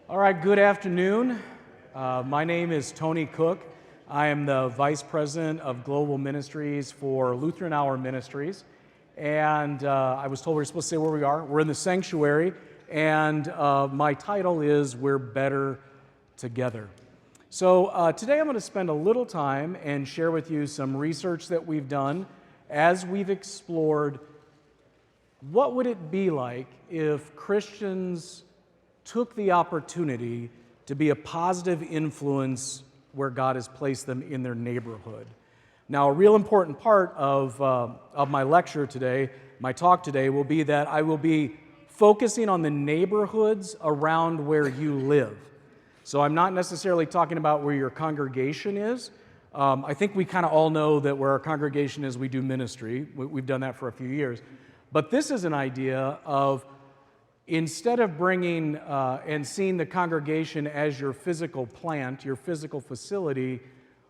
All right, good afternoon. My name is Tony Cook. I am the Vice President of Global Ministries for Lutheran Hour Ministries. And I was told we're supposed to say where we are. We're in the sanctuary, and my title is We're Better Together. So today I'm going to spend a little time and share with you some research that we've done as we've explored what would it be like if Christians took the opportunity to be a positive influence where God has placed them in their neighborhood. Now, a real important part of my lecture today, my talk today, will be that I will be focusing on the neighborhoods around where you live. So I'm not necessarily talking about where your congregation is. I think we kind of all know that where our congregation is, we do ministry. We've done that for a few years. But this is an idea of instead of bringing and seeing the congregation as your physical plant, your physical facility,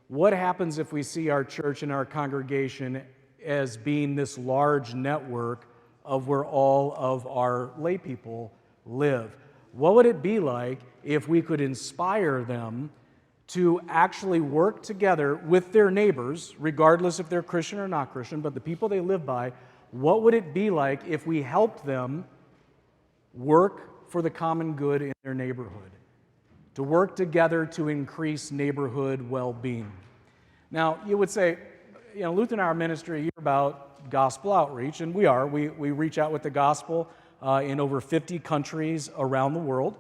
what happens if we see our church and our congregation as being this large network of where all of our lay people live? What would it be like if we could inspire them to actually work together with their neighbors, regardless if they're Christian or not Christian, but the people they live by? What would it be like if we helped them work for the common good in their neighborhood, to work together to increase neighborhood well-being? Now, you would say, Lutheran Hour Ministry, you're about gospel outreach, and we are. We reach out with the gospel in over 50 countries around the world,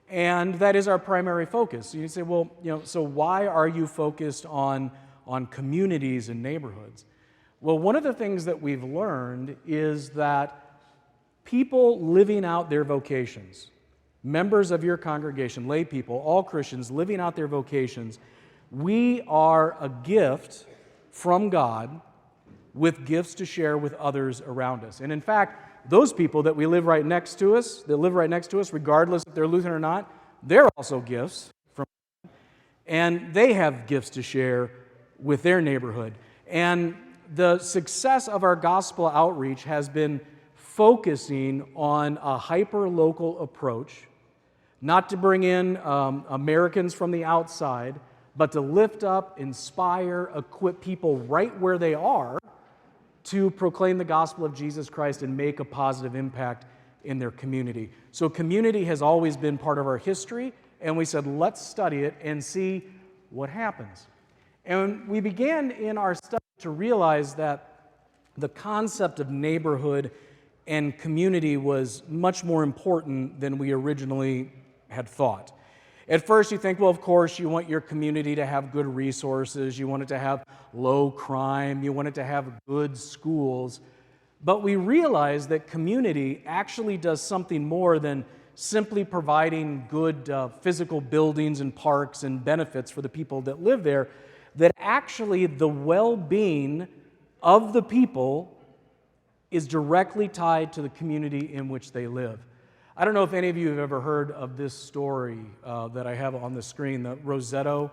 and that is our primary focus. You say, well, so why are you focused on communities and neighborhoods? Well, one of the things that we've learned is that people living out their vocations, members of your congregation, lay people, all Christians living out their vocations, we are a gift from God with gifts to share with others around us. And in fact, those people that live right next to us, regardless if they're Lutheran or not, they're also gifts from God, and they have gifts to share with their neighborhood. And the success of our gospel outreach has been focusing on a hyper-local approach, not to bring in Americans from the outside, but to lift up, inspire, equip people right where they are to proclaim the gospel of Jesus Christ and make a positive impact in their community. So community has always been part of our history, and we said, let's study it and see what happens. And we began in our study to realize that the concept of neighborhood and community was much more important than we originally had thought. At first you think, well, of course, you want your community to have good resources, you want it to have low crime, you want it to have good schools, but we realize that community actually does something more than simply providing good physical buildings and parks and benefits for the people that live there, that actually the well-being of the people is directly tied to the community in which they live. I don't know if any of you have ever heard of this story that I have on the screen, the Rosetto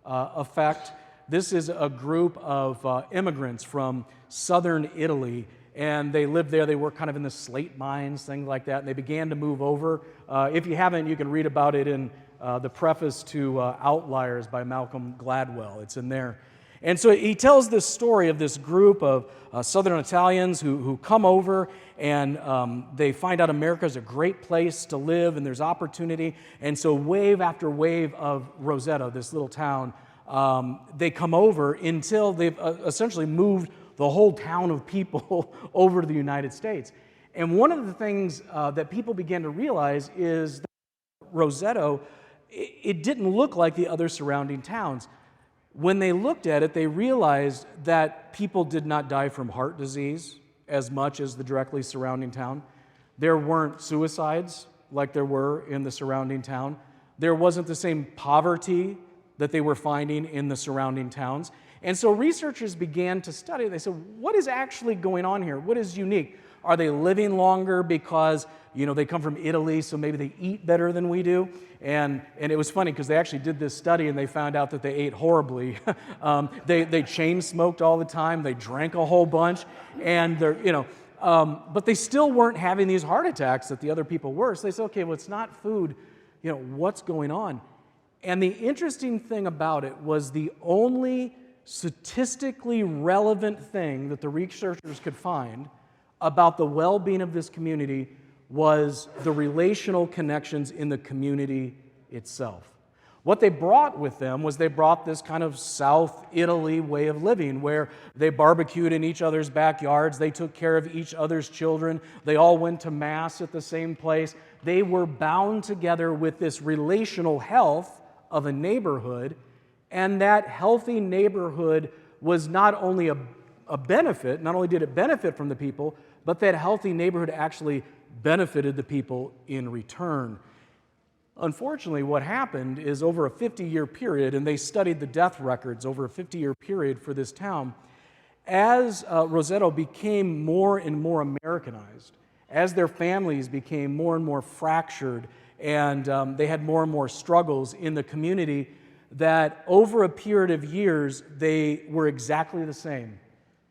effect. This is a group of immigrants from southern Italy, and they lived there. They worked kind of in the slate mines, things like that, and they began to move over. If you haven't, you can read about it in the preface to Outliers by Malcolm Gladwell. It's in there. And so he tells this story of this group of Southern Italians who come over, and they find out America is a great place to live and there's opportunity. And so wave after wave of Rosetto, this little town, they come over until they've essentially moved the whole town of people over to the United States. And one of the things that people began to realize is that Rosetto, it didn't look like the other surrounding towns. When they looked at it, they realized that people did not die from heart disease as much as the directly surrounding town. There weren't suicides like there were in the surrounding town. There wasn't the same poverty that they were finding in the surrounding towns. And so researchers began to study. They said, what is actually going on here? What is unique? Are they living longer because, they come from Italy, so maybe they eat better than we do? And it was funny because they actually did this study and they found out that they ate horribly. They chain smoked all the time. They drank a whole bunch, and but they still weren't having these heart attacks that the other people were. So they said, okay, well, it's not food. what's going on? And the interesting thing about it was the only statistically relevant thing that the researchers could find about the well-being of this community was the relational connections in the community itself. What they brought with them was they brought this kind of South Italy way of living where they barbecued in each other's backyards, they took care of each other's children, they all went to Mass at the same place. They were bound together with this relational health of a neighborhood, and that healthy neighborhood was not only a benefit, not only did it benefit from the people, but that healthy neighborhood actually benefited the people in return. Unfortunately, what happened is over a 50-year period, and they studied the death records over a 50-year period for this town, as Roseto became more and more Americanized, as their families became more and more fractured, and they had more and more struggles in the community, that over a period of years, they were exactly the same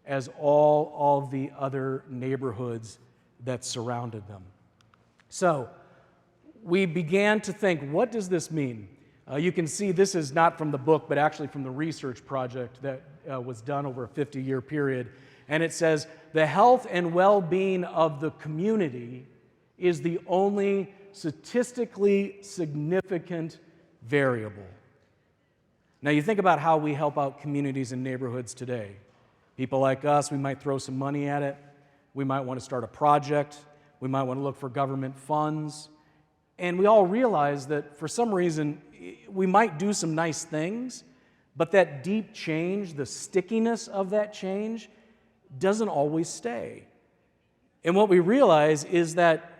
as all the other neighborhoods that surrounded them. So, we began to think, what does this mean? You can see this is not from the book, but actually from the research project that was done over a 50-year period. And it says, the health and well-being of the community is the only statistically significant variable. Now you think about how we help out communities and neighborhoods today. People like us, we might throw some money at it. We might want to start a project. We might want to look for government funds. And we all realize that for some reason, we might do some nice things, but that deep change, the stickiness of that change, doesn't always stay. And what we realize is that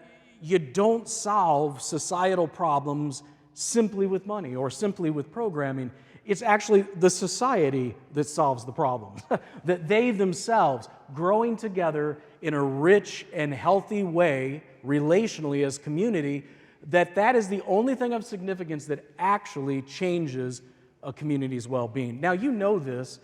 you don't solve societal problems simply with money or simply with programming. It's actually the society that solves the problems. That they themselves, growing together in a rich and healthy way, relationally as community, that is the only thing of significance that actually changes a community's well-being. Now, you know this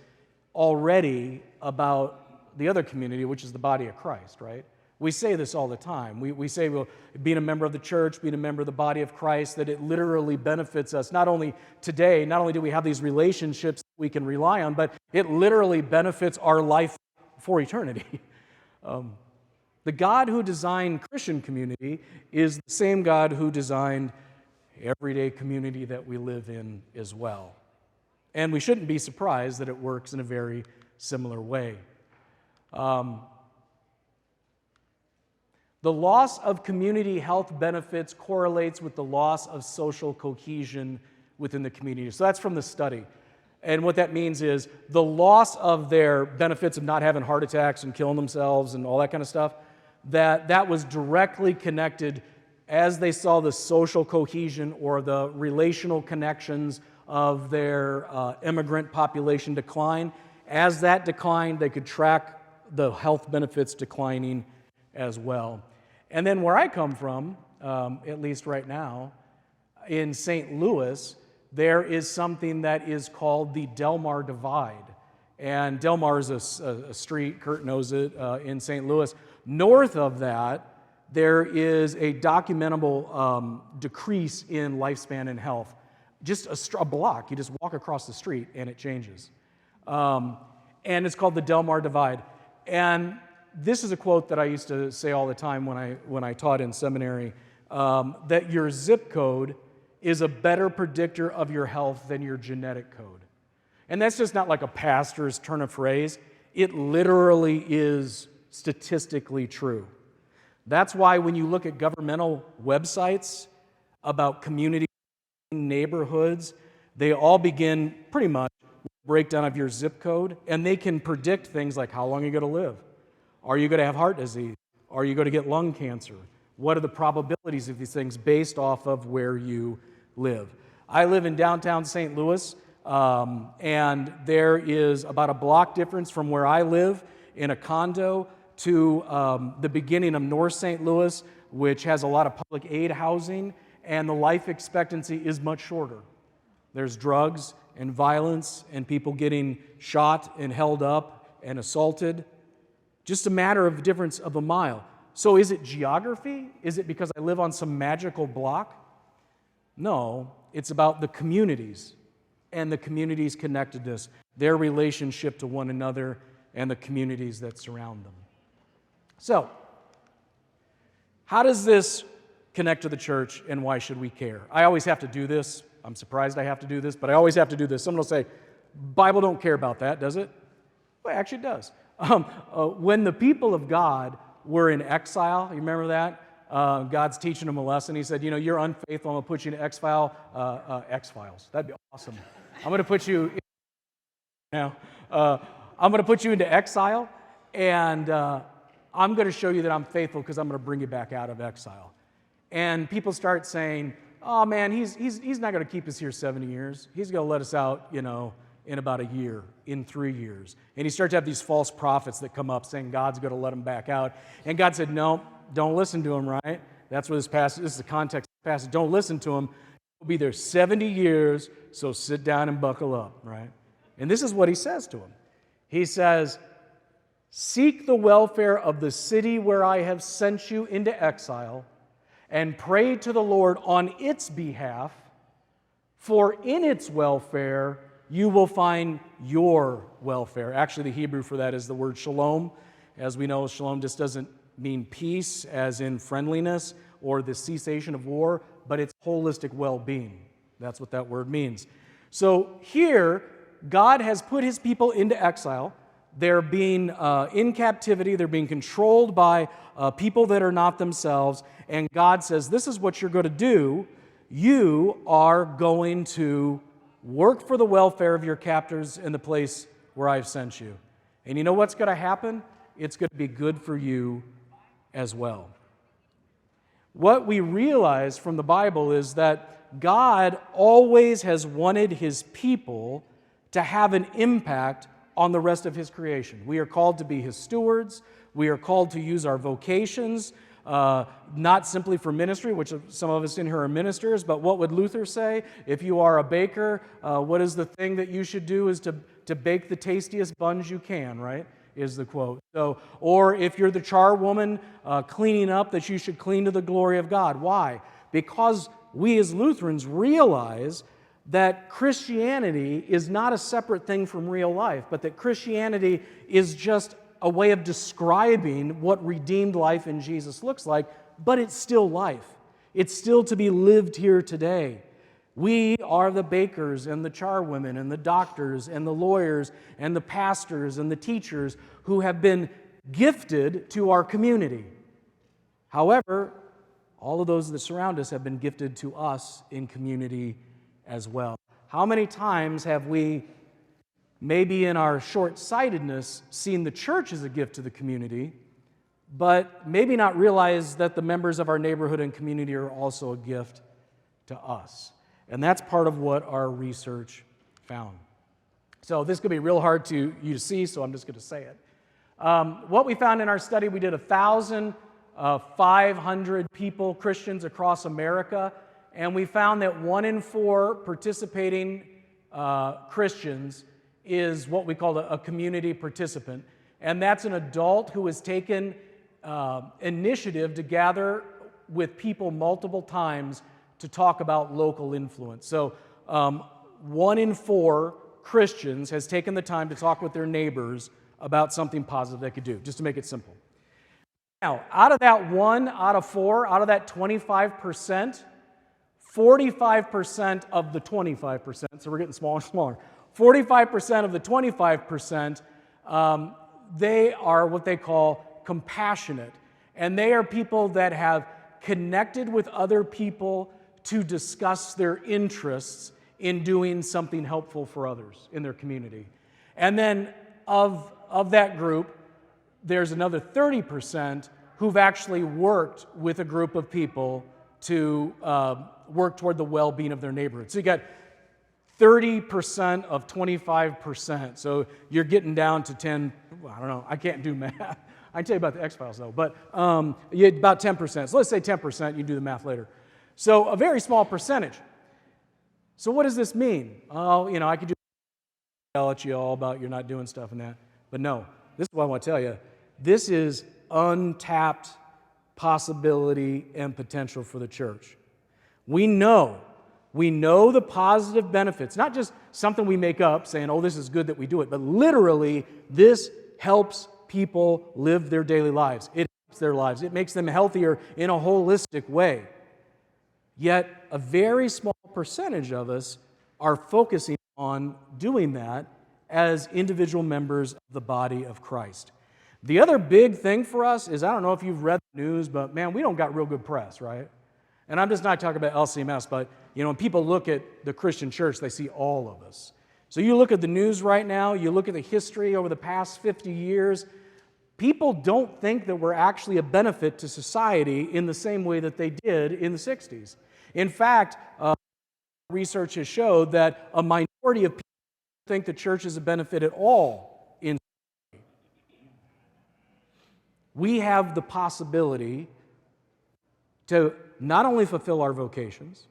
already about the other community, which is the body of Christ, right? We say this all the time. We say, well, being a member of the church, being a member of the body of Christ, that it literally benefits us. Not only today, not only do we have these relationships we can rely on, but it literally benefits our life for eternity. The God who designed Christian community is the same God who designed everyday community that we live in as well. And we shouldn't be surprised that it works in a very similar way. The loss of community health benefits correlates with the loss of social cohesion within the community. So that's from the study. And what that means is the loss of their benefits of not having heart attacks and killing themselves and all that kind of stuff, that was directly connected as they saw the social cohesion or the relational connections of their immigrant population decline. As that declined, they could track the health benefits declining as well. And then where I come from, at least right now, in St. Louis, there is something that is called the Delmar Divide. And Delmar is a street, Kurt knows it, in St. Louis. North of that, there is a documentable decrease in lifespan and health. Just a block. You just walk across the street and it changes. And it's called the Delmar Divide. And this is a quote that I used to say all the time when I taught in seminary, that your zip code is a better predictor of your health than your genetic code. And that's just not like a pastor's turn of phrase. It literally is statistically true. That's why when you look at governmental websites about community neighborhoods, they all begin pretty much with a breakdown of your zip code, and they can predict things like how long you're going to live. Are you going to have heart disease? Are you going to get lung cancer? What are the probabilities of these things based off of where you live? I live in downtown St. Louis, and there is about a block difference from where I live in a condo to the beginning of North St. Louis, which has a lot of public aid housing, and the life expectancy is much shorter. There's drugs and violence and people getting shot and held up and assaulted. Just a matter of difference of a mile. So is it geography? Is it because I live on some magical block? No, it's about the communities and the communities' connectedness, their relationship to one another, and the communities that surround them. So, how does this connect to the church, and why should we care? I always have to do this. I'm surprised I have to do this, but I always have to do this. Someone will say, Bible don't care about that, does it? Well, actually it does. When the people of God were in exile, you remember that? God's teaching them a lesson. He said, you're unfaithful. I'm going to put you in X-Files. That'd be awesome. I'm going to put you I'm going to put you into exile, and I'm going to show you that I'm faithful because I'm going to bring you back out of exile. And people start saying, oh man, he's not going to keep us here 70 years. He's going to let us out, in about a year, in 3 years. And he starts to have these false prophets that come up saying God's going to let him back out. And God said, no, don't listen to him, right? That's where this is the context of the passage. Don't listen to him. He'll be there 70 years, so sit down and buckle up, right? And this is what he says to him. He says, seek the welfare of the city where I have sent you into exile, and pray to the Lord on its behalf, for in its welfare you will find your welfare. Actually, the Hebrew for that is the word shalom. As we know, shalom just doesn't mean peace, as in friendliness or the cessation of war, but it's holistic well-being. That's what that word means. So here, God has put his people into exile. They're being in captivity. They're being controlled by people that are not themselves. And God says, this is what you're going to do. You are going to work for the welfare of your captors in the place where I've sent you. And you know what's going to happen? It's going to be good for you as well. What we realize from the Bible is that God always has wanted his people to have an impact on the rest of his creation. We are called to be his stewards. We are called to use our vocations, not simply for ministry, which some of us in here are ministers, but what would Luther say? If you are a baker, what is the thing that you should do is to bake the tastiest buns you can, right? Is the quote. So, or if you're the charwoman cleaning up, that you should clean to the glory of God. Why? Because we as Lutherans realize that Christianity is not a separate thing from real life, but that Christianity is just a way of describing what redeemed life in Jesus looks like, but it's still life. It's still to be lived here today. We are the bakers and the charwomen and the doctors and the lawyers and the pastors and the teachers who have been gifted to our community. However, all of those that surround us have been gifted to us in community as well. How many times have we, maybe in our short-sightedness, seen the church as a gift to the community, but maybe not realized that the members of our neighborhood and community are also a gift to us? And that's part of what our research found. So this could be real hard to you to see, so I'm just going to say it. What we found in our study, we did 1,500 people, Christians across America, and we found that 1 in 4 participating Christians is what we call a community participant. And that's an adult who has taken initiative to gather with people multiple times to talk about local influence. So 1 in 4 Christians has taken the time to talk with their neighbors about something positive they could do, just to make it simple. Now, out of that 1 out of 4, out of that 25%, 45% of the 25%, so we're getting smaller and smaller, 45% of the 25%, they are what they call compassionate. And they are people that have connected with other people to discuss their interests in doing something helpful for others in their community. And then of that group, there's another 30% who've actually worked with a group of people to work toward the well-being of their neighborhood. So you got 30% of 25%. So you're getting down to 10, I don't know, I can't do math. I can tell you about the X-Files though, but you had about 10%. So let's say 10%, you can do the math later. So a very small percentage. So what does this mean? Oh, I could yell at you all about you're not doing stuff and that. But no, this is what I want to tell you. This is untapped possibility and potential for the church. We know We know the positive benefits, not just something we make up saying, oh, this is good that we do it, but literally this helps people live their daily lives. It helps their lives. It makes them healthier in a holistic way. Yet a very small percentage of us are focusing on doing that as individual members of the body of Christ. The other big thing for us is, I don't know if you've read the news, but man, we don't got real good press, right? And I'm just not talking about LCMS, but when people look at the Christian church, they see all of us. So you look at the news right now, you look at the history over the past 50 years, people don't think that we're actually a benefit to society in the same way that they did in the 60s. In fact, research has showed that a minority of people think the church is a benefit at all in society. We have the possibility to not only fulfill our vocations,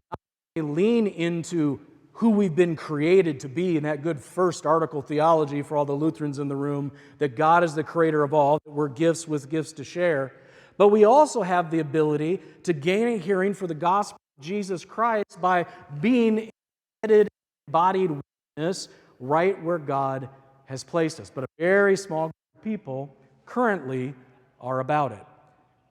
not only lean into who we've been created to be in that good first article theology for all the Lutherans in the room, that God is the creator of all, that we're gifts with gifts to share, but we also have the ability to gain a hearing for the gospel of Jesus Christ by being embedded, embodied witness right where God has placed us. But a very small group of people currently are about it.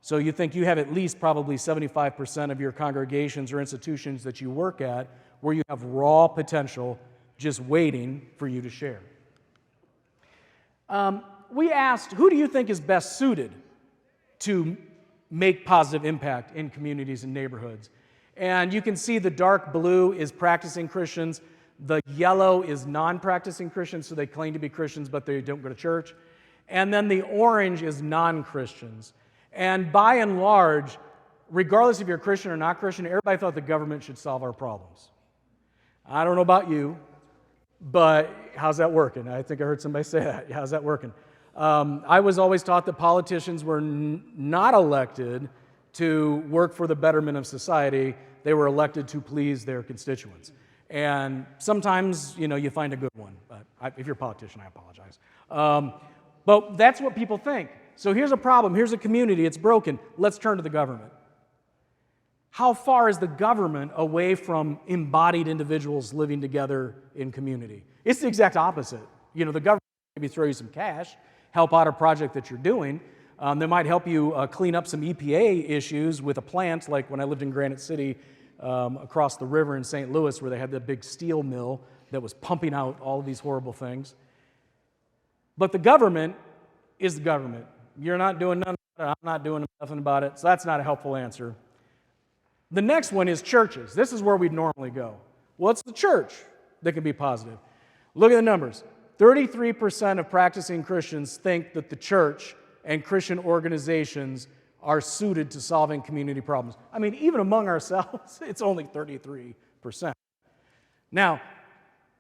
So you think you have at least probably 75% of your congregations or institutions that you work at where you have raw potential just waiting for you to share. We asked, who do you think is best suited to make positive impact in communities and neighborhoods? And you can see the dark blue is practicing Christians. The yellow is non-practicing Christians, so they claim to be Christians, but they don't go to church. And then the orange is non-Christians. And by and large, regardless if you're Christian or not Christian, everybody thought the government should solve our problems. I don't know about you, but how's that working? I think I heard somebody say that. How's that working? I was always taught that politicians were not elected to work for the betterment of society. They were elected to please their constituents. And sometimes, you find a good one. But if you're a politician, I apologize. But that's what people think. So here's a problem. Here's a community. It's broken. Let's turn to the government. How far is the government away from embodied individuals living together in community? It's the exact opposite. The government maybe throw you some cash, help out a project that you're doing. They might help you clean up some EPA issues with a plant, like when I lived in Granite City across the river in St. Louis, where they had that big steel mill that was pumping out all of these horrible things. But the government is the government. You're not doing nothing about it. I'm not doing nothing about it. So that's not a helpful answer. The next one is churches. This is where we'd normally go. What's the church that can be positive? Look at the numbers. 33% of practicing Christians think that the church and Christian organizations are suited to solving community problems. I mean, even among ourselves, it's only 33%. Now,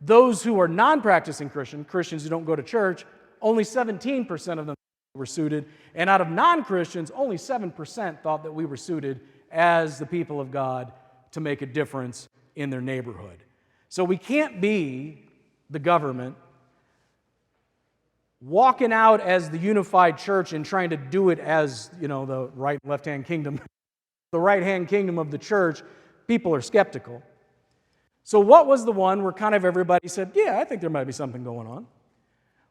those who are non-practicing Christians who don't go to church, only 17% of them were suited. And out of non-Christians, only 7% thought that we were suited as the people of God to make a difference in their neighborhood. So we can't be the government walking out as the unified church and trying to do it as, the right and left-hand kingdom. The right-hand kingdom of the church, people are skeptical. So what was the one where kind of everybody said, yeah, I think there might be something going on?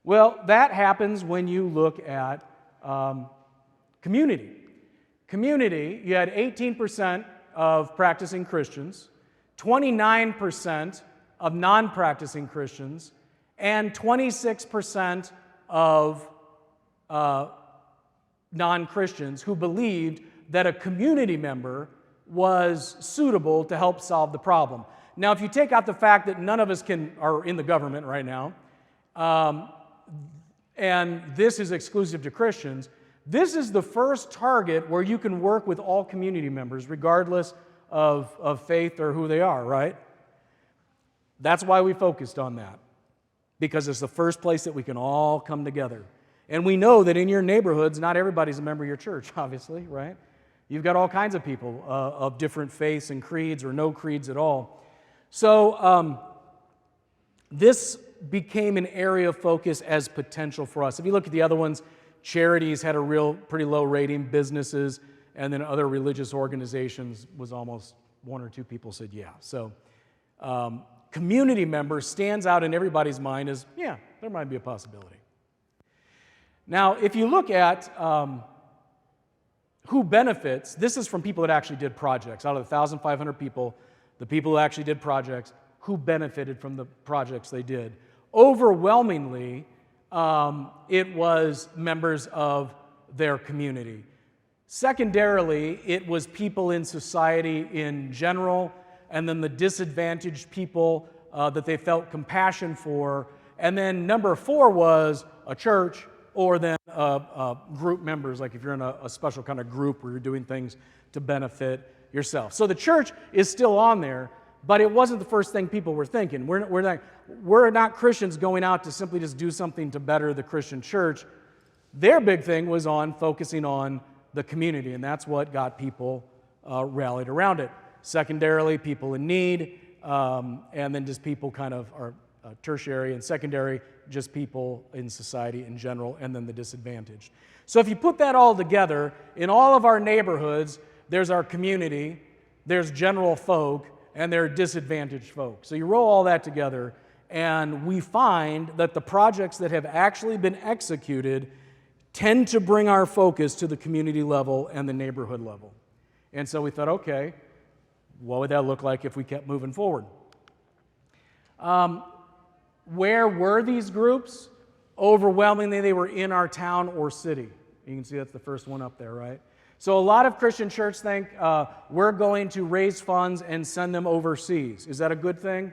Well, that happens when you look at community. Community, you had 18% of practicing Christians, 29% of non-practicing Christians, and 26% of non-Christians who believed that a community member was suitable to help solve the problem. Now, if you take out the fact that none of us are in the government right now, and this is exclusive to Christians, this is the first target where you can work with all community members, regardless of faith or who they are, right? That's why we focused on that, because it's the first place that we can all come together. And we know that in your neighborhoods, not everybody's a member of your church, obviously, right? You've got all kinds of people of different faiths and creeds or no creeds at all. So this became an area of focus as potential for us. If you look at the other ones, charities had a pretty low rating, businesses, and then other religious organizations was almost one or two people said yeah. So community member stands out in everybody's mind as, yeah, there might be a possibility. Now, if you look at who benefits, this is from people that actually did projects. Out of the 1,500 people, the people who actually did projects, who benefited from the projects they did. Overwhelmingly, it was members of their community. Secondarily, it was people in society in general, and then the disadvantaged people that they felt compassion for. And then number 4 was a church, or then group members, like if you're in a special kind of group where you're doing things to benefit yourself. So the church is still on there, but it wasn't the first thing people were thinking. We're not Christians going out to simply just do something to better the Christian church. Their big thing was on focusing on the community, and that's what got people rallied around it. Secondarily, people in need, and then just people kind of are tertiary, and secondary, just people in society in general, and then the disadvantaged. So if you put that all together, in all of our neighborhoods, there's our community, there's general folk, and there are disadvantaged folk. So you roll all that together, and we find that the projects that have actually been executed tend to bring our focus to the community level and the neighborhood level. And so we thought, okay, what would that look like if we kept moving forward? Where were these groups? Overwhelmingly, they were in our town or city. You can see that's the first one up there, right? So a lot of Christian churches think we're going to raise funds and send them overseas. Is that a good thing?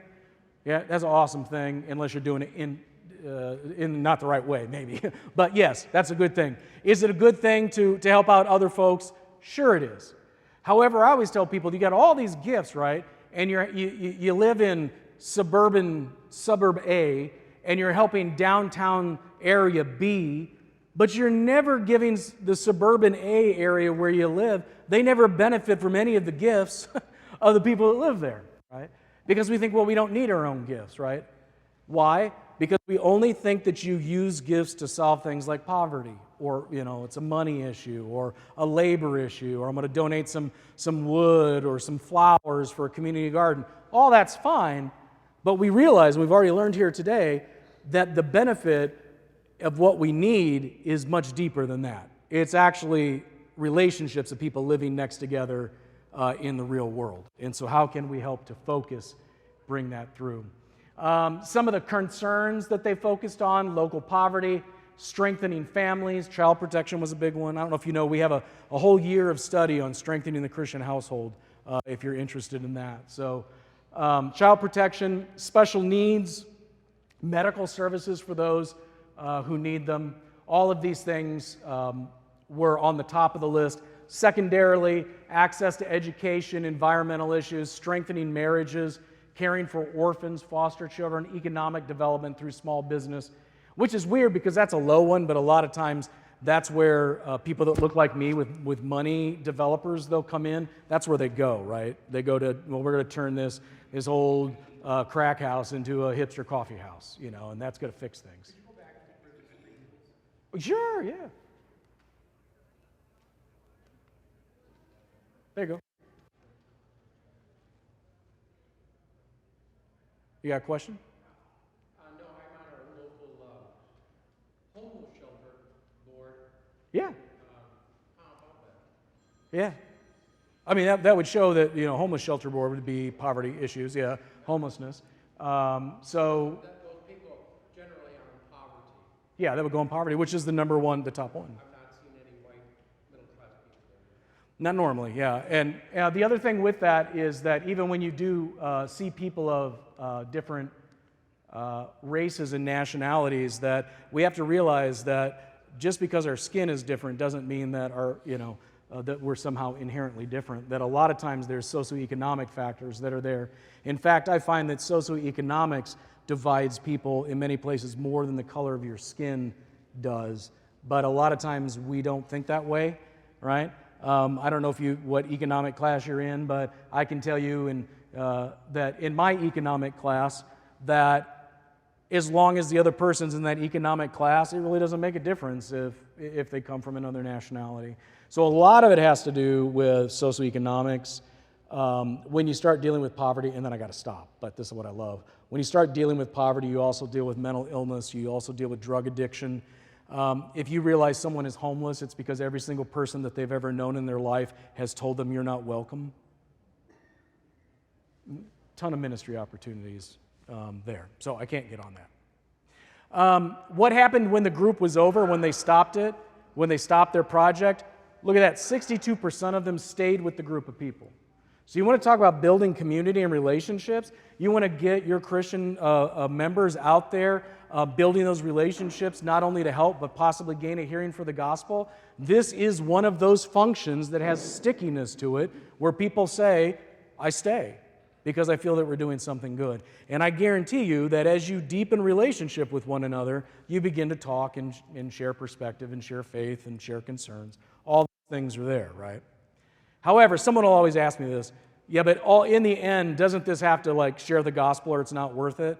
Yeah, that's an awesome thing, unless you're doing it in not the right way, maybe. But yes, that's a good thing. Is it a good thing to help out other folks? Sure it is. However, I always tell people, you got all these gifts, right? And you live in suburb A, and you're helping downtown area B, but you're never giving the suburban A area where you live, they never benefit from any of the gifts of the people that live there, right? Because we think, well, we don't need our own gifts, right? Why? Because we only think that you use gifts to solve things like poverty, or, it's a money issue, or a labor issue, or I'm going to donate some wood or some flowers for a community garden. All that's fine, but we realize, and we've already learned here today, that the benefit of what we need is much deeper than that. It's actually relationships of people living next together in the real world. And so how can we help to bring that through? Some of the concerns that they focused on: local poverty, strengthening families, child protection was a big one. I don't know if you know, we have a whole year of study on strengthening the Christian household, if you're interested in that. So child protection, special needs, medical services for those who need them. All of these things were on the top of the list. Secondarily, access to education, environmental issues, strengthening marriages, caring for orphans, foster children, economic development through small business, which is weird because that's a low one, but a lot of times that's where people that look like me with money, developers, they'll come in. That's where they go, right? They go to, well, we're going to turn this old crack house into a hipster coffee house, and that's going to fix things. Could you go back to the Sure, yeah. There you go. You got a question? No, I'm on our local homeless shelter board. Yeah. How about that? Yeah. I mean, that would show that, homeless shelter board would be poverty issues, yeah, homelessness. So Those people generally are in poverty. yeah, that would go in poverty, which is the top one. I've not seen any white middle-class people there. Not normally, yeah. And the other thing with that is that even when you do see people of different races and nationalities, that we have to realize that just because our skin is different doesn't mean that that we're somehow inherently different. That a lot of times there's socioeconomic factors that are there. In fact, I find that socioeconomics divides people in many places more than the color of your skin does. But a lot of times we don't think that way, right? I don't know what economic class you're in, but I can tell you that in my economic class, that as long as the other person's in that economic class, it really doesn't make a difference if they come from another nationality. So a lot of it has to do with socioeconomics. when you start dealing with poverty, and then I got to stop, but this is what I love. When you start dealing with poverty, you also deal with mental illness, you also deal with drug addiction. If you realize someone is homeless, it's because every single person that they've ever known in their life has told them you're not welcome. Ton of ministry opportunities there, so I can't get on that. What happened when the group was over, when they stopped it, when they stopped their project? Look at that, 62% of them stayed with the group of people. So you want to talk about building community and relationships? You want to get your Christian members out there building those relationships, not only to help, but possibly gain a hearing for the gospel? This is one of those functions that has stickiness to it, where people say, I stay, because I feel that we're doing something good. And I guarantee you that as you deepen relationship with one another, you begin to talk and share perspective and share faith and share concerns. All these things are there, right? However, someone will always ask me this, yeah, but in the end, doesn't this have to share the gospel or it's not worth it?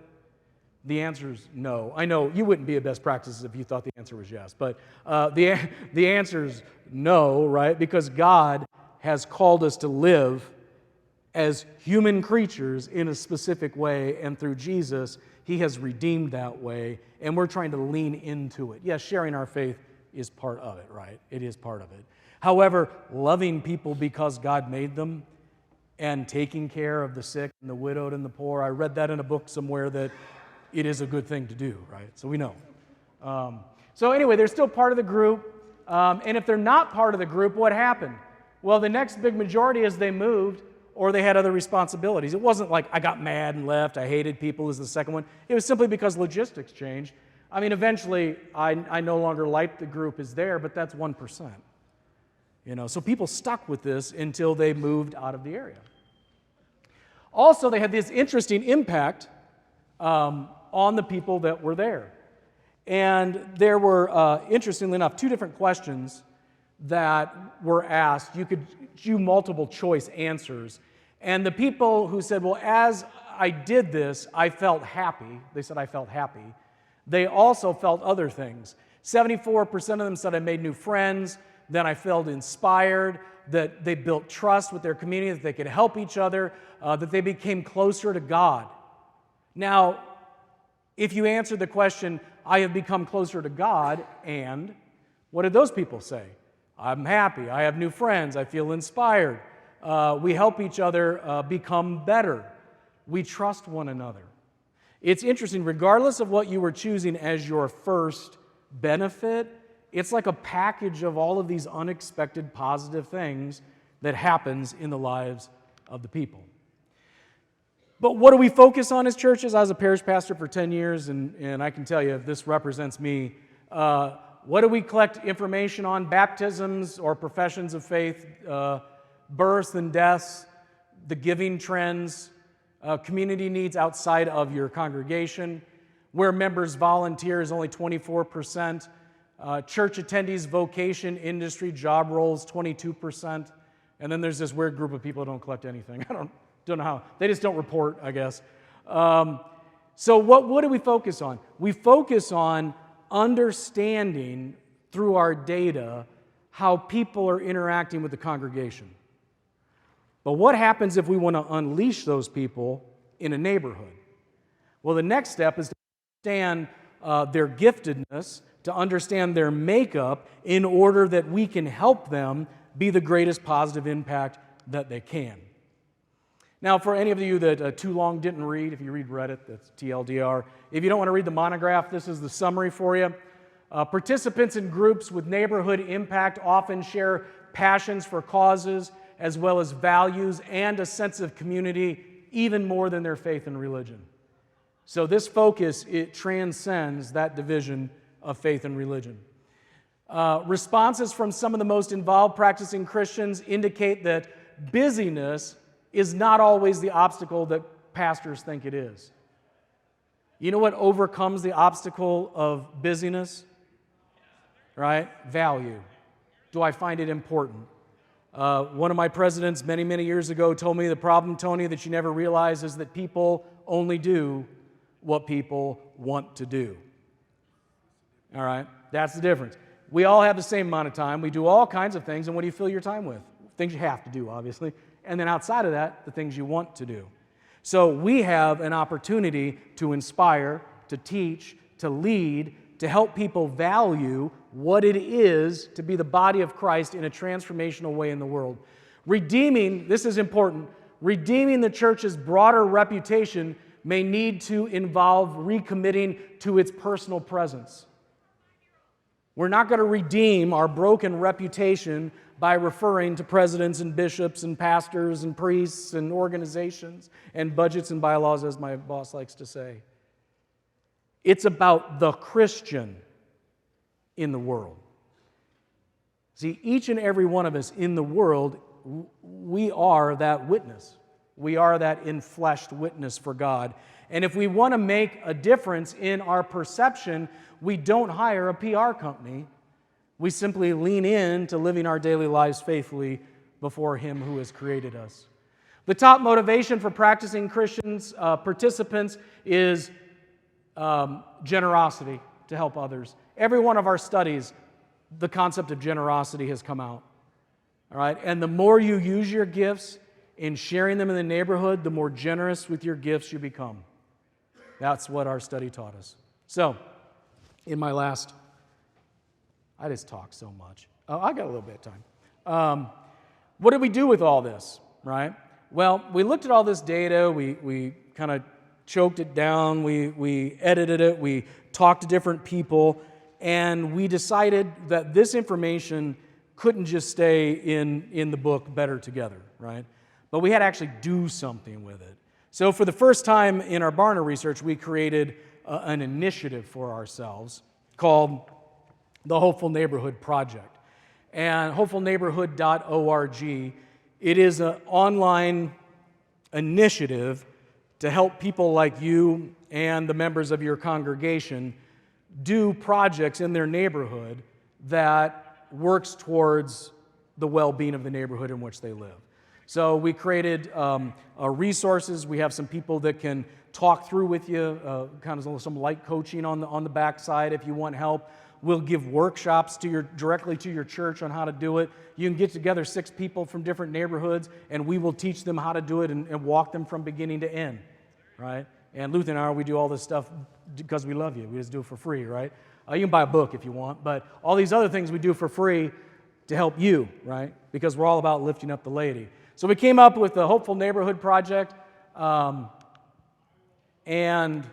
The answer is no. I know you wouldn't be a best practice if you thought the answer was yes, but the answer is no, right? Because God has called us to live as human creatures in a specific way, and through Jesus, He has redeemed that way, and we're trying to lean into it. Yes, sharing our faith is part of it, right? It is part of it. However, loving people because God made them and taking care of the sick and the widowed and the poor, I read that in a book somewhere that it is a good thing to do, right? So we know. So anyway, they're still part of the group, and if they're not part of the group, what happened? Well, the next big majority is they moved or they had other responsibilities. It wasn't like I got mad and left, I hated people is the second one. It was simply because logistics changed. I mean, eventually, I no longer like the group is there, but that's 1%. So people stuck with this until they moved out of the area. Also, they had this interesting impact on the people that were there. And there were, interestingly enough, 2 different questions that were asked. You could do multiple choice answers. And the people who said, well, as I did this, I felt happy. They said, I felt happy. They also felt other things. 74% of them said, I made new friends. Then I felt inspired, that they built trust with their community, that they could help each other, that they became closer to God. Now, if you answer the question, I have become closer to God, and what did those people say? I'm happy, I have new friends, I feel inspired. We help each other become better. We trust one another. It's interesting, regardless of what you were choosing as your first benefit, it's like a package of all of these unexpected positive things that happens in the lives of the people. But what do we focus on as churches? I was a parish pastor for 10 years, and I can tell you, this represents me. What do we collect information on? Baptisms or professions of faith, births and deaths, the giving trends, community needs outside of your congregation, where members volunteer is only 24%, church attendees, vocation, industry, job roles, 22%, and then there's this weird group of people who don't collect anything. I don't know how. They just don't report, I guess. So what do we focus on? We focus on understanding through our data how people are interacting with the congregation. But what happens if we want to unleash those people in a neighborhood? Well, the next step is to understand their giftedness, to understand their makeup in order that we can help them be the greatest positive impact that they can. Now, for any of you that too long didn't read, if you read Reddit, that's TLDR. If you don't want to read the monograph, this is the summary for you. Participants in groups with neighborhood impact often share passions for causes as well as values and a sense of community, even more than their faith and religion. So this focus, it transcends that division of faith and religion. Responses from some of the most involved practicing Christians indicate that busyness is not always the obstacle that pastors think it is. You know what overcomes the obstacle of busyness? Right? Value. Do I find it important? One of my presidents many, many years ago told me the problem, Tony, that you never realize is that people only do what people want to do. All right? That's the difference. We all have the same amount of time. We do all kinds of things, and what do you fill your time with? Things you have to do, obviously. and then outside of that, the things you want to do. So we have an opportunity to inspire, to teach, to lead, to help people value what it is to be the body of Christ in a transformational way in the world. Redeeming, this is important, redeeming the church's broader reputation may need to involve recommitting to its personal presence. We're not going to redeem our broken reputation by referring to presidents and bishops and pastors and priests and organizations and budgets and bylaws, as my boss likes to say. It's about the Christian in the world. See, each and every one of us in the world, we are that witness. We are that enfleshed witness for God. And if we want to make a difference in our perception, we don't hire a PR company. We simply lean in to living our daily lives faithfully before Him who has created us. The top motivation for practicing Christians, participants, is generosity to help others. Every one of our studies, the concept of generosity has come out. All right? And the more you use your gifts in sharing them in the neighborhood, the more generous with your gifts you become. That's what our study taught us. So, in my last, I just talk so much. Oh, I got a little bit of time. What did we do with all this, right? Well, we looked at all this data, we kind of choked it down, we edited it, we talked to different people, and we decided that this information couldn't just stay in the book Better Together, right? But we had to actually do something with it. So for the first time in our Barna research, we created an initiative for ourselves called the Hopeful Neighborhood Project. And hopefulneighborhood.org, it is an online initiative to help people like you and the members of your congregation do projects in their neighborhood that works towards the well-being of the neighborhood in which they live. So we created resources. We have some people that can talk through with you, kind of some light coaching on the backside if you want help. We'll give workshops directly to your church on how to do it. You can get together 6 people from different neighborhoods, and we will teach them how to do it and walk them from beginning to end, right? And Luther and I, we do all this stuff because we love you. We just do it for free, right? You can buy a book if you want, but all these other things we do for free to help you, right? Because we're all about lifting up the laity. So we came up with the Hopeful Neighborhood Project, and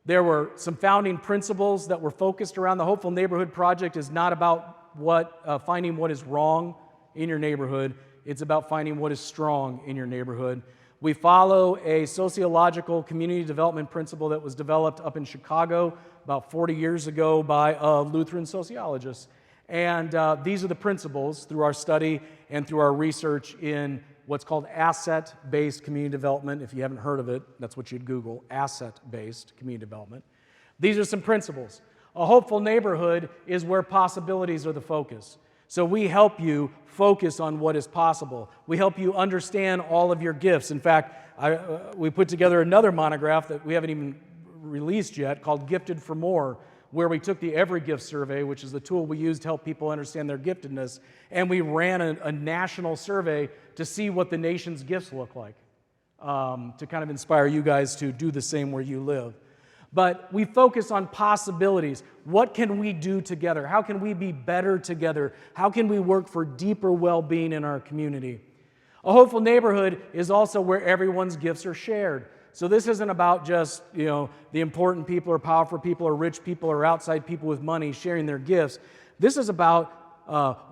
there were some founding principles that were focused around the Hopeful Neighborhood Project. Is not about finding what is wrong in your neighborhood. It's about finding what is strong in your neighborhood. We follow a sociological community development principle that was developed up in Chicago about 40 years ago by a Lutheran sociologist. And these are the principles through our study and through our research in what's called asset-based community development. If you haven't heard of it, that's what you'd Google, asset-based community development. These are some principles. A hopeful neighborhood is where possibilities are the focus. So we help you focus on what is possible. We help you understand all of your gifts. In fact, we put together another monograph that we haven't even released yet called Gifted for More, where we took the Every Gift Survey, which is the tool we use to help people understand their giftedness, and we ran a national survey to see what the nation's gifts look like, to kind of inspire you guys to do the same where you live. But we focus on possibilities. What can we do together? How can we be better together? How can we work for deeper well-being in our community? A hopeful neighborhood is also where everyone's gifts are shared. So this isn't about just, the important people or powerful people or rich people or outside people with money sharing their gifts. This is about,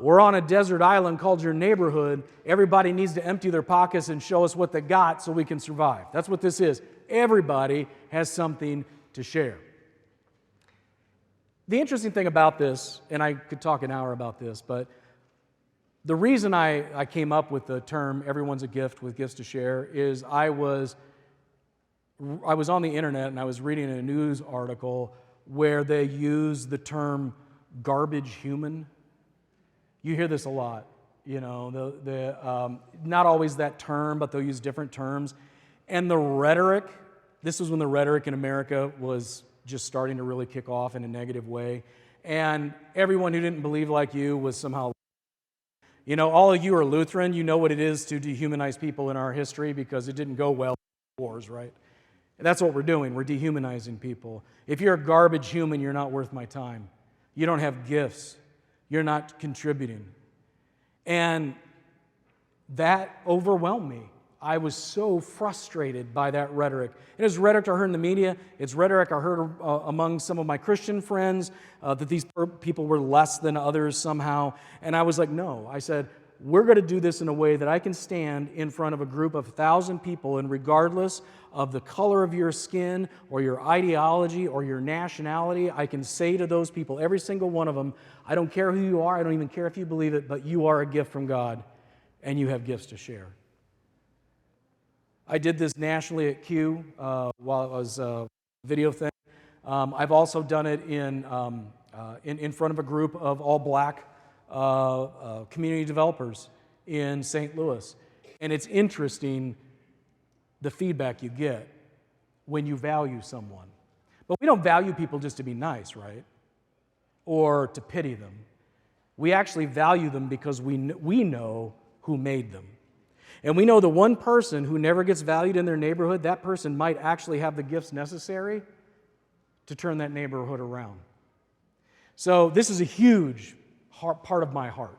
we're on a desert island called your neighborhood. Everybody needs to empty their pockets and show us what they got so we can survive. That's what this is. Everybody has something to share. The interesting thing about this, and I could talk an hour about this, but the reason I came up with the term everyone's a gift with gifts to share is I was on the internet and I was reading a news article where they use the term garbage human. You hear this a lot, not always that term, but they'll use different terms. And the rhetoric, this was when the rhetoric in America was just starting to really kick off in a negative way. And everyone who didn't believe like you was somehow, You know, all of you are Lutheran. You know what it is to dehumanize people in our history because it didn't go well in wars, right? And that's what we're doing. We're dehumanizing people. If you're a garbage human, you're not worth my time. You don't have gifts. You're not contributing. And that overwhelmed me. I was so frustrated by that rhetoric. It is rhetoric I heard in the media. It's rhetoric I heard among some of my Christian friends, that these people were less than others somehow. And I was like, no. I said, we're going to do this in a way that I can stand in front of a group of 1,000 people, and regardless of the color of your skin or your ideology or your nationality, I can say to those people, every single one of them, I don't care who you are, I don't even care if you believe it, but you are a gift from God, and you have gifts to share. I did this nationally at Q while it was a video thing. I've also done it in front of a group of all black community developers in St. Louis. And it's interesting the feedback you get when you value someone. But we don't value people just to be nice, right? Or to pity them. We actually value them because we know who made them. And we know the one person who never gets valued in their neighborhood, that person might actually have the gifts necessary to turn that neighborhood around. So this is a huge part of my heart.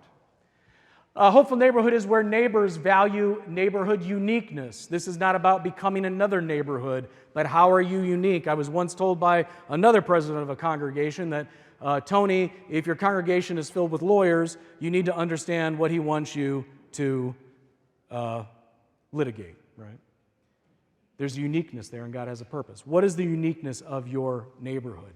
Hopeful Neighborhood is where neighbors value neighborhood uniqueness. This is not about becoming another neighborhood, but how are you unique? I was once told by another president of a congregation that, Tony, if your congregation is filled with lawyers, you need to understand what he wants you to litigate, right? There's a uniqueness there, and God has a purpose. What is the uniqueness of your neighborhood?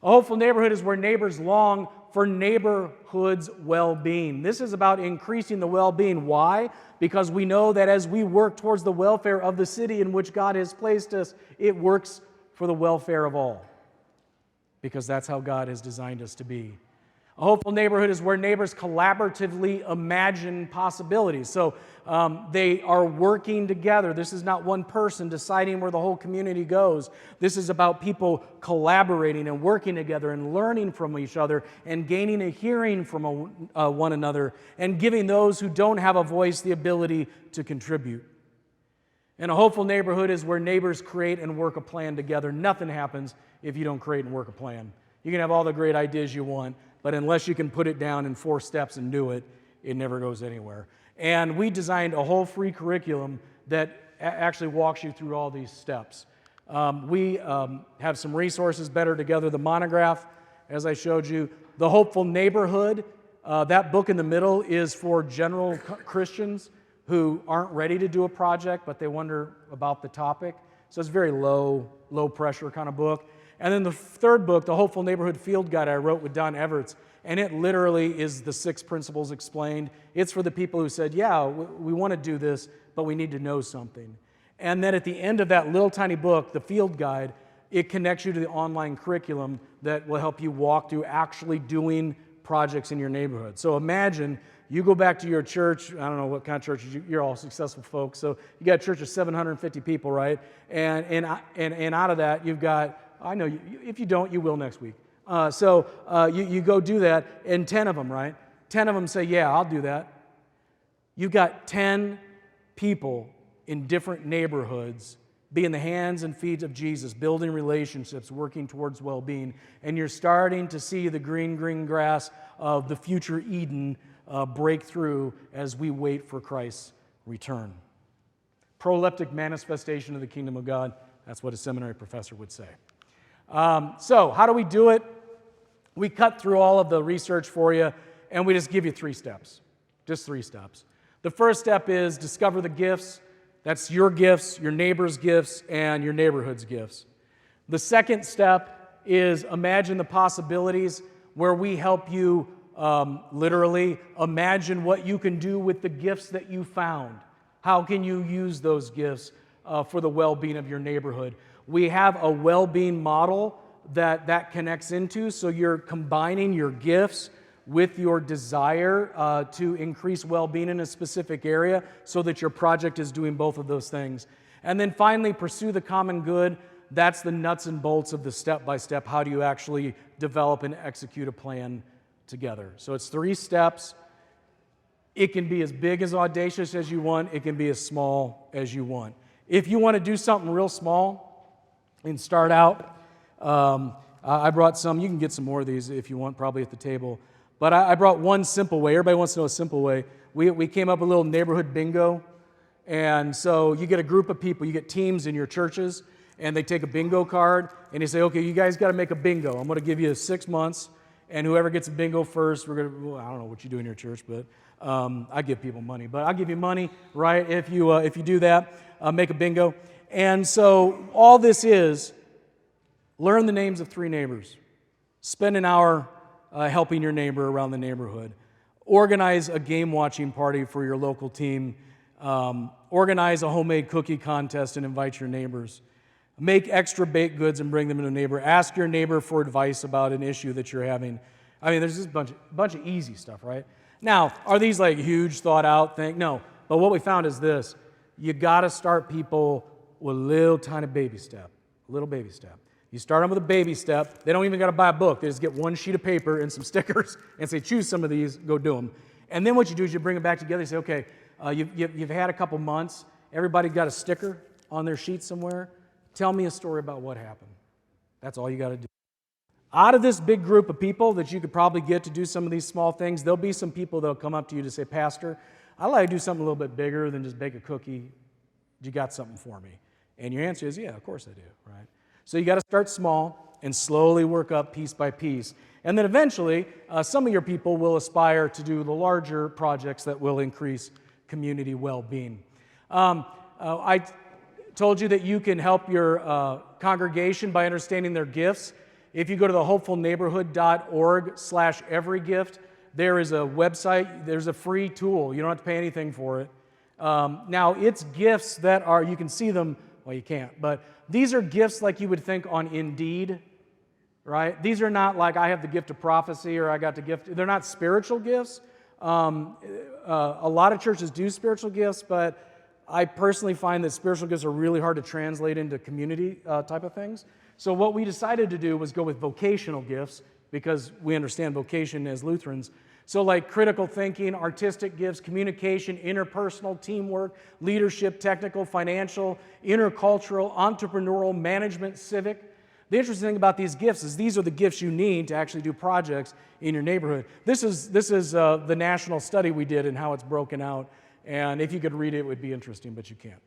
A hopeful neighborhood is where neighbors long for neighborhood's well-being. This is about increasing the well-being. Why? Because we know that as we work towards the welfare of the city in which God has placed us, it works for the welfare of all. Because that's how God has designed us to be. A hopeful neighborhood is where neighbors collaboratively imagine possibilities. So they are working together. This is not one person deciding where the whole community goes. This is about people collaborating and working together and learning from each other and gaining a hearing from one another and giving those who don't have a voice the ability to contribute. And a hopeful neighborhood is where neighbors create and work a plan together. Nothing happens if you don't create and work a plan. You can have all the great ideas you want, but unless you can put it down in 4 steps and do it, it never goes anywhere. And we designed a whole free curriculum that actually walks you through all these steps. We have some resources, Better Together, the monograph, as I showed you. The Hopeful Neighborhood, that book in the middle is for general Christians who aren't ready to do a project, but they wonder about the topic. So it's a very low pressure kind of book. And then the third book, The Hopeful Neighborhood Field Guide, I wrote with Don Everts, and it literally is the 6 principles explained. It's for the people who said, yeah, we want to do this, but we need to know something. And then at the end of that little tiny book, the Field Guide, it connects you to the online curriculum that will help you walk through actually doing projects in your neighborhood. So imagine you go back to your church. I don't know what kind of church you're all successful folks. So you got a church of 750 people, right? And out of that, you've got, I know, if you don't, you will next week. So you go do that, and 10 of them, right? 10 of them say, yeah, I'll do that. You've got 10 people in different neighborhoods being the hands and feet of Jesus, building relationships, working towards well-being, and you're starting to see the green grass of the future Eden break through as we wait for Christ's return. Proleptic manifestation of the kingdom of God, that's what a seminary professor would say. So how do we do it? We cut through all of the research for you, and we just give you 3 steps. Just 3 steps. The first step is discover the gifts. That's your gifts, your neighbor's gifts, and your neighborhood's gifts. The second step is imagine the possibilities, where we help you literally imagine what you can do with the gifts that you found. How can you use those gifts for the well-being of your neighborhood? We have a well-being model that connects into, so you're combining your gifts with your desire to increase well-being in a specific area so that your project is doing both of those things. And then finally, pursue the common good. That's the nuts and bolts of the step-by-step. How do you actually develop and execute a plan together? So it's 3 steps. It can be as big, as audacious as you want. It can be as small as you want. If you want to do something real small and start out, I brought some. You can get some more of these if you want, probably at the table. But I brought one simple way. Everybody wants to know a simple way. We came up with a little neighborhood bingo. And so you get a group of people, you get teams in your churches, and they take a bingo card, and they say, okay, you guys got to make a bingo. I'm going to give you 6 months, and whoever gets a bingo first, we're going to, well, I don't know what you do in your church, but I give people money. But I'll give you money, right, if you do that, make a bingo. And so all this is, learn the names of 3 neighbors. Spend an hour helping your neighbor around the neighborhood. Organize a game watching party for your local team. Organize a homemade cookie contest and invite your neighbors. Make extra baked goods and bring them to a neighbor. Ask your neighbor for advice about an issue that you're having. I mean, there's just a bunch of easy stuff, right? Now, are these like huge thought out things? No. But what we found is this. You got to start people with a little tiny baby step. A little baby step. You start them with a baby step. They don't even got to buy a book. They just get one sheet of paper and some stickers and say, choose some of these, go do them. And then what you do is you bring them back together and say, okay, you've had a couple months. Everybody got a sticker on their sheet somewhere. Tell me a story about what happened. That's all you got to do. Out of this big group of people that you could probably get to do some of these small things, there'll be some people that'll come up to you to say, Pastor, I'd like to do something a little bit bigger than just bake a cookie. You got something for me? And your answer is, yeah, of course I do, right? So you got to start small and slowly work up piece by piece. And then eventually, some of your people will aspire to do the larger projects that will increase community well-being. I told you that you can help your congregation by understanding their gifts. If you go to the hopefulneighborhood.org/everygift, there is a website, there's a free tool. You don't have to pay anything for it. Now, it's gifts that are, you can see them, well, you can't, but these are gifts like you would think on Indeed, right? These are not like I have the gift of prophecy or I got the gift, they're not spiritual gifts. A lot of churches do spiritual gifts, but I personally find that spiritual gifts are really hard to translate into community type of things. So what we decided to do was go with vocational gifts because we understand vocation as Lutherans. So like critical thinking, artistic gifts, communication, interpersonal, teamwork, leadership, technical, financial, intercultural, entrepreneurial, management, civic. The interesting thing about these gifts is these are the gifts you need to actually do projects in your neighborhood. This is the national study we did and how it's broken out. And if you could read it, it would be interesting, but you can't.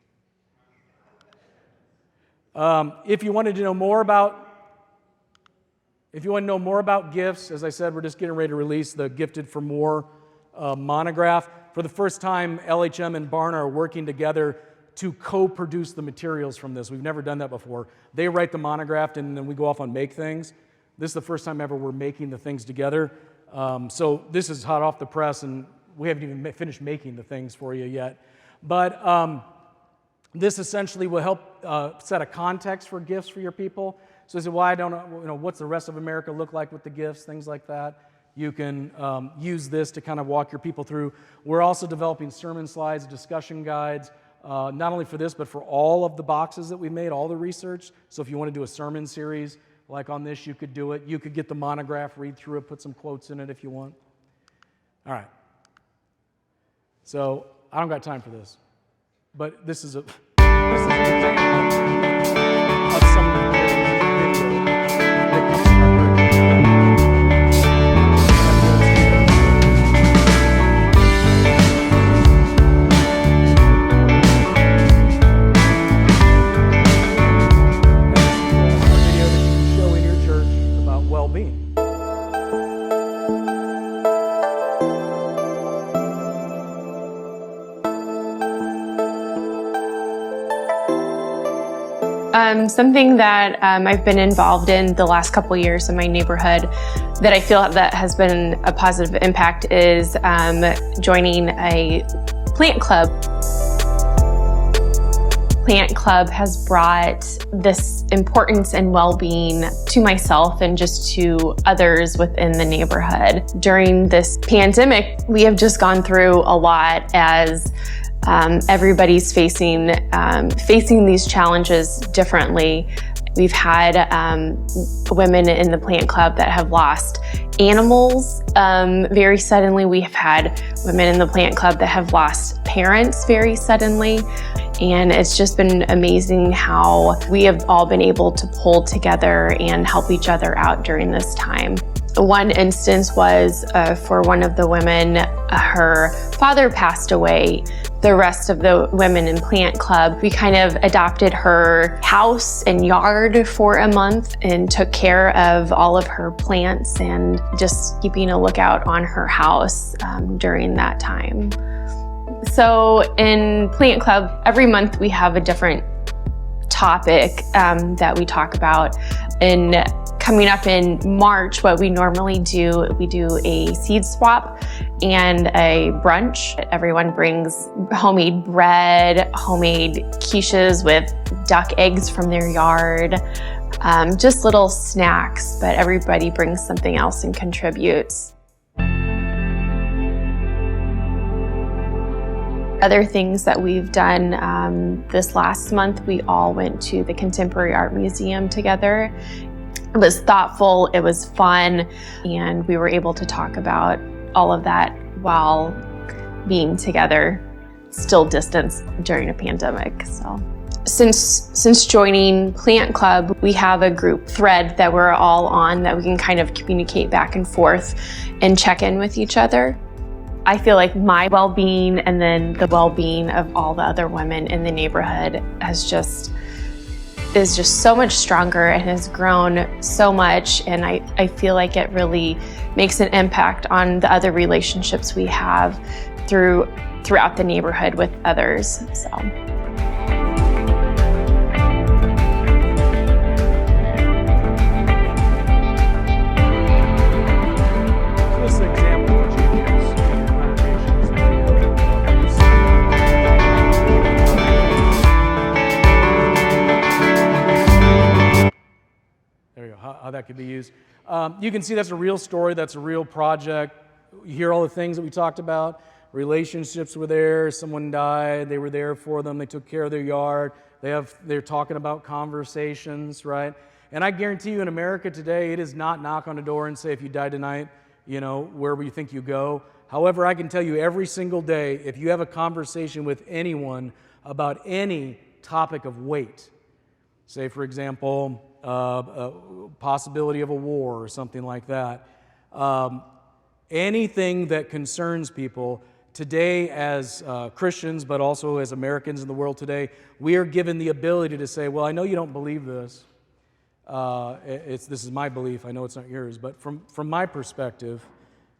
If you wanted to know more about gifts, as I said, we're just getting ready to release the Gifted for More monograph. For the first time, LHM and Barna are working together to co-produce the materials from this. We've never done that before. They write the monograph, and then we go off and make things. This is the first time ever we're making the things together. So this is hot off the press, and we haven't even finished making the things for you yet. But this essentially will help set a context for gifts for your people. So they say, well, I don't know, what's the rest of America look like with the gifts, things like that. You can use this to kind of walk your people through. We're also developing sermon slides, discussion guides, not only for this, but for all of the boxes that we made, all the research. So if you want to do a sermon series like on this, you could do it. You could get the monograph, read through it, put some quotes in it if you want. All right. So I don't got time for this, but this is an example of some of the video that comes from our video that you can show in your church about well-being. Something that I've been involved in the last couple years in my neighborhood that I feel that has been a positive impact is joining a plant club. Plant Club has brought this importance and well-being to myself and just to others within the neighborhood. During this pandemic, we have just gone through a lot as everybody's facing these challenges differently. We've had women in the plant club that have lost animals very suddenly. We have had women in the plant club that have lost parents very suddenly. And it's just been amazing how we have all been able to pull together and help each other out during this time. One instance was for one of the women, her father passed away. The rest of the women in Plant Club, we kind of adopted her house and yard for a month and took care of all of her plants and just keeping a lookout on her house during that time. So in Plant Club, every month we have a different topic that we talk about. And coming up in March, what we normally do, we do a seed swap and a brunch. Everyone brings homemade bread, homemade quiches with duck eggs from their yard, just little snacks, but everybody brings something else and contributes. Other things that we've done this last month, we all went to the Contemporary Art Museum together. It was thoughtful, it was fun, and we were able to talk about all of that while being together, still distanced during a pandemic. So, since joining Plant Club, we have a group thread that we're all on that we can kind of communicate back and forth and check in with each other. I feel like my well-being and then the well-being of all the other women in the neighborhood is just so much stronger and has grown so much, and I feel like it really makes an impact on the other relationships we have throughout the neighborhood with others. So. How that could be used. You can see that's a real story, that's a real project. You hear all the things that we talked about. Relationships were there, someone died, they were there for them, they took care of their yard, they're talking about conversations, right? And I guarantee you in America today, it is not knock on the door and say, if you die tonight, where will you think you go? However, I can tell you every single day, if you have a conversation with anyone about any topic of weight, say for example, possibility of a war or something like that. Anything that concerns people today as Christians, but also as Americans in the world today, we are given the ability to say, well, I know you don't believe this. This is my belief. I know it's not yours. But from my perspective,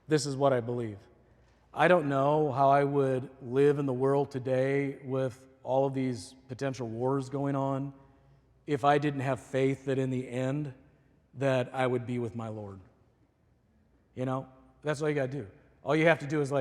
this is what I believe. I don't know how I would live in the world today with all of these potential wars going on if I didn't have faith that in the end that I would be with my Lord. That's all you got to do. All you have to do is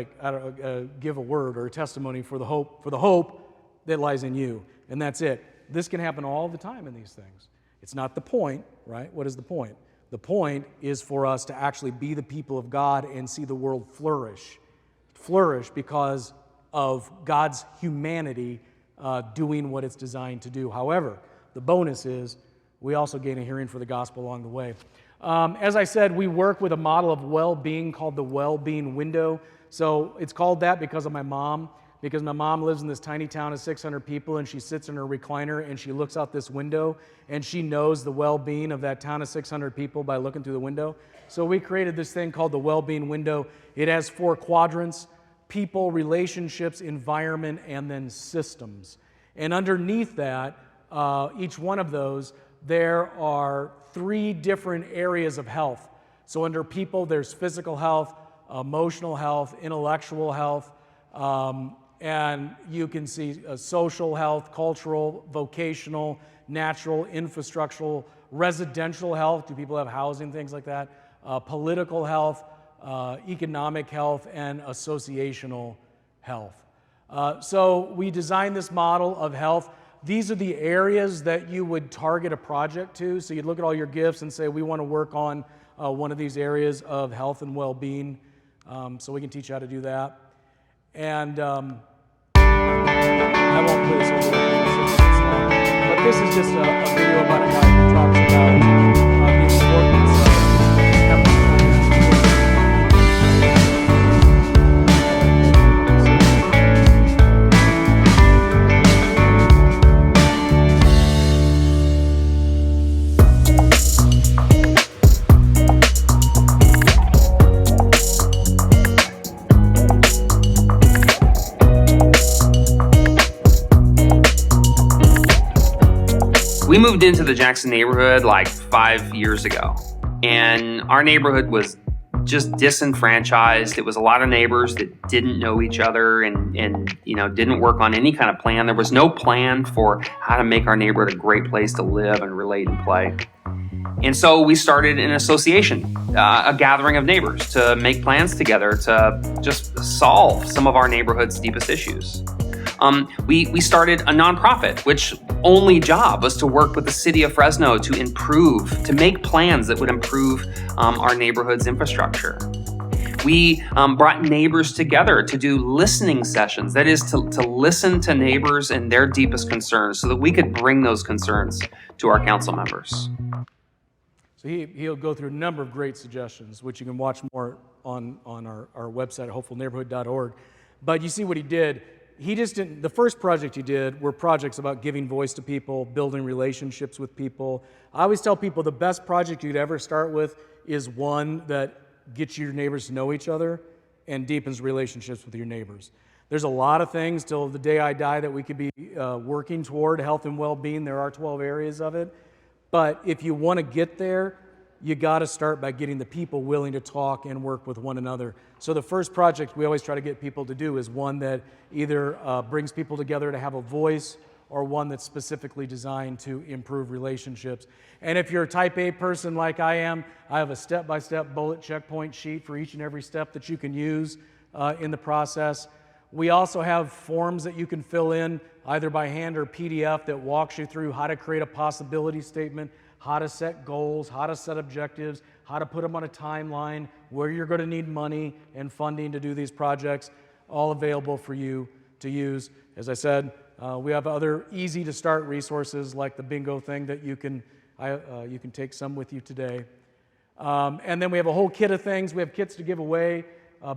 give a word or a testimony for the hope that lies in you, and that's it. This can happen all the time in these things. It's not the point, right? What is the point? The point is for us to actually be the people of God and see the world flourish because of God's humanity doing what it's designed to do. However, the bonus is we also gain a hearing for the gospel along the way. As I said, we work with a model of well-being called the well-being window. So it's called that because of my mom, because my mom lives in this tiny town of 600 people, and she sits in her recliner and she looks out this window and she knows the well-being of that town of 600 people by looking through the window. So we created this thing called the well-being window. It has 4 quadrants: people, relationships, environment, and then systems. And underneath that, each one of those, there are 3 different areas of health. So under people, there's physical health, emotional health, intellectual health, and you can see social health, cultural, vocational, natural, infrastructural, residential health. Do people have housing, things like that? Political health, economic health, and associational health. So we designed this model of health. These are the areas that you would target a project to. So you'd look at all your gifts and say, we want to work on one of these areas of health and well-being. So we can teach you how to do that. And I won't play this over, but this is just a video about a guy who talks We moved into the Jackson neighborhood like 5 years ago, and our neighborhood was just disenfranchised. It was a lot of neighbors that didn't know each other and didn't work on any kind of plan. There was no plan for how to make our neighborhood a great place to live and relate and play. And so we started an association, a gathering of neighbors to make plans together to just solve some of our neighborhood's deepest issues. We started a nonprofit, which only job was to work with the city of Fresno to make plans that would improve our neighborhood's infrastructure. We brought neighbors together to do listening sessions, that is to listen to neighbors and their deepest concerns so that we could bring those concerns to our council members. So he'll go through a number of great suggestions, which you can watch more on our website, hopefulneighborhood.org. But you see what he did. He just didn't, the first project he did were projects about giving voice to people, building relationships with people. I always tell people the best project you'd ever start with is one that gets your neighbors to know each other and deepens relationships with your neighbors. There's a lot of things till the day I die that we could be working toward, health and well-being. There are 12 areas of it. But if you want to get there, you got to start by getting the people willing to talk and work with one another. So the first project we always try to get people to do is one that either brings people together to have a voice or one that's specifically designed to improve relationships. And if you're a type A person like I am, I have a step-by-step bullet checkpoint sheet for each and every step that you can use in the process. We also have forms that you can fill in either by hand or PDF that walks you through how to create a possibility statement, how to set goals, how to set objectives, how to put them on a timeline, where you're going to need money and funding to do these projects, all available for you to use. As I said, we have other easy-to-start resources like the bingo thing that you can take some with you today. And then we have a whole kit of things. We have kits to give away.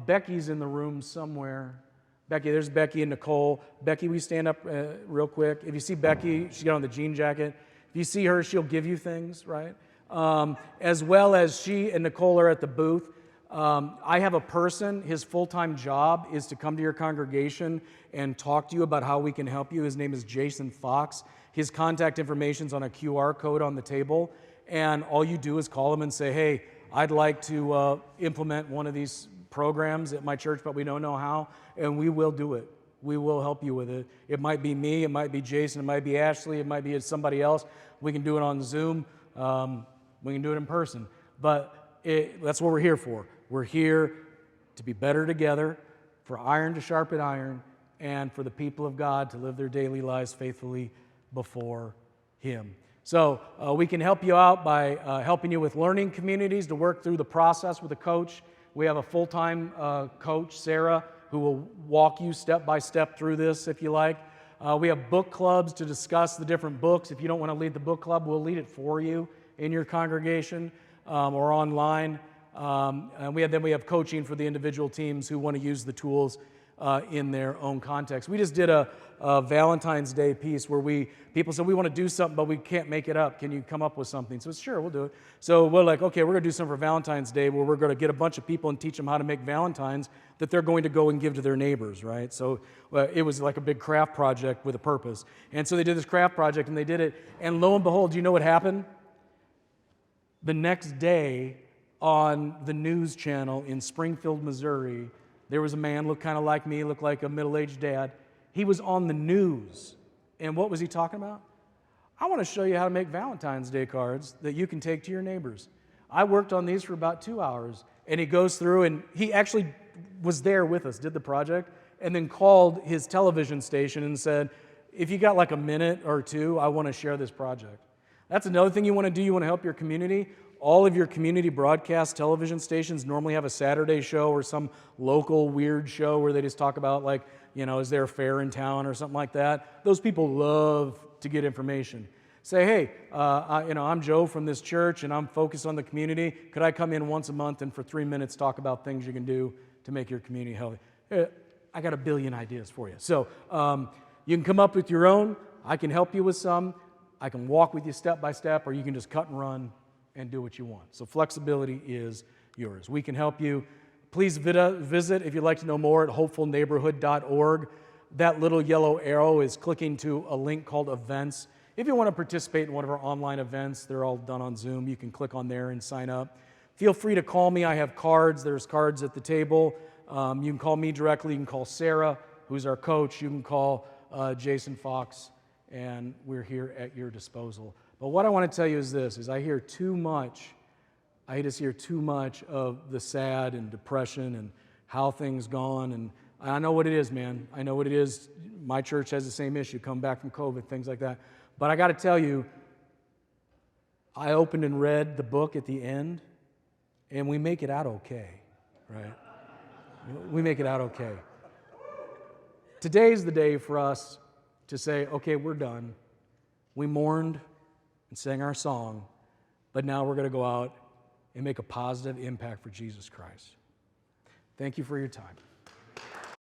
Becky's in the room somewhere. Becky, there's Becky and Nicole. Becky, will you stand up real quick? If you see Becky, she's got on the jean jacket. If you see her, she'll give you things, right? As well as she and Nicole are at the booth. I have a person, his full-time job is to come to your congregation and talk to you about how we can help you. His name is Jason Fox. His contact information's on a QR code on the table. And all you do is call him and say, hey, I'd like to implement one of these programs at my church, but we don't know how, and we will do it. We will help you with it. It might be me, it might be Jason, it might be Ashley, it might be somebody else. We can do it on Zoom. We can do it in person. But that's what we're here for. We're here to be better together, for iron to sharpen iron, and for the people of God to live their daily lives faithfully before Him. So we can help you out by helping you with learning communities to work through the process with a coach. We have a full-time coach, Sarah, who will walk you step by step through this if you like. We have book clubs to discuss the different books. If you don't want to lead the book club, we'll lead it for you in your congregation or online. And we have coaching for the individual teams who want to use the tools in their own context. We just did a Valentine's Day piece where people said, we want to do something, but we can't make it up. Can you come up with something? So sure, we'll do it. So we're like, okay, we're going to do something for Valentine's Day where we're going to get a bunch of people and teach them how to make Valentines that they're going to go and give to their neighbors, right? So it was like a big craft project with a purpose. And so they did this craft project and they did it. And lo and behold, do you know what happened? The next day on the news channel in Springfield, Missouri, there was a man, looked kind of like me, looked like a middle-aged dad. He was on the news. And what was he talking about? I want to show you how to make Valentine's Day cards that you can take to your neighbors. I worked on these for about 2 hours. And he goes through, and he actually was there with us, did the project, and then called his television station and said, if you got like a minute or two, I want to share this project. That's another thing you want to do. You want to help your community. All of your community broadcast television stations normally have a Saturday show or some local weird show where they just talk about, like, is there a fair in town or something like that. Those people love to get information. Say, hey, I'm Joe from this church and I'm focused on the community. Could I come in once a month and for 3 minutes talk about things you can do to make your community healthy? I got a billion ideas for you. So you can come up with your own. I can help you with some. I can walk with you step by step, or you can just cut and run and do what you want. So flexibility is yours. We can help you. Please visit, if you'd like to know more, at hopefulneighborhood.org. That little yellow arrow is clicking to a link called Events. If you want to participate in one of our online events, they're all done on Zoom. You can click on there and sign up. Feel free to call me. I have cards. There's cards at the table. You can call me directly. You can call Sarah, who's our coach. You can call Jason Fox, and we're here at your disposal. But what I want to tell you is this, is I hear too much, I just hear too much of the sad and depression and how things gone. And I know what it is, man. I know what it is. My church has the same issue, come back from COVID, things like that. But I got to tell you, I opened and read the book at the end, and we make it out okay, right? We make it out okay. Today's the day for us to say, okay, we're done. We mourned and sang our song, but now we're going to go out and make a positive impact for Jesus Christ. Thank you for your time.